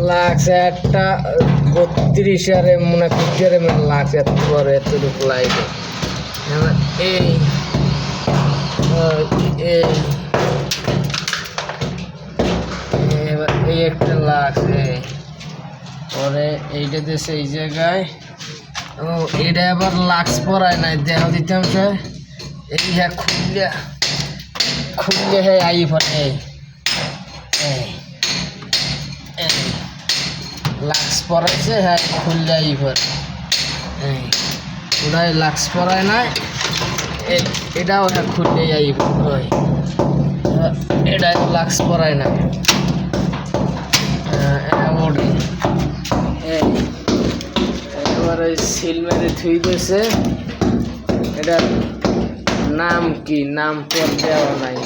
লাগছে একটা 32 মনে 50 লাগছে এত বড় এতটুকু লাইটে এই এই এবার এই একটা লাগছে পরে এইটা দেশে এই জায়গায় ও এটা আবার লাক্স পরায় নাই দেহ দিতাম স্যার এই হ্যাঁ খুললে হ্যাঁ আই পরে লাক্স পরাইছে হ্যাঁ খুললে আই পরে ওটাই লাক্স পরায় নাই এটাও হ্যাঁ খুললে আই পরে এটা লাক্স পরায় না এবারে সিল মেরে থুই দিয়েছে এটার নাম কি নাম পর দেওয়া নাই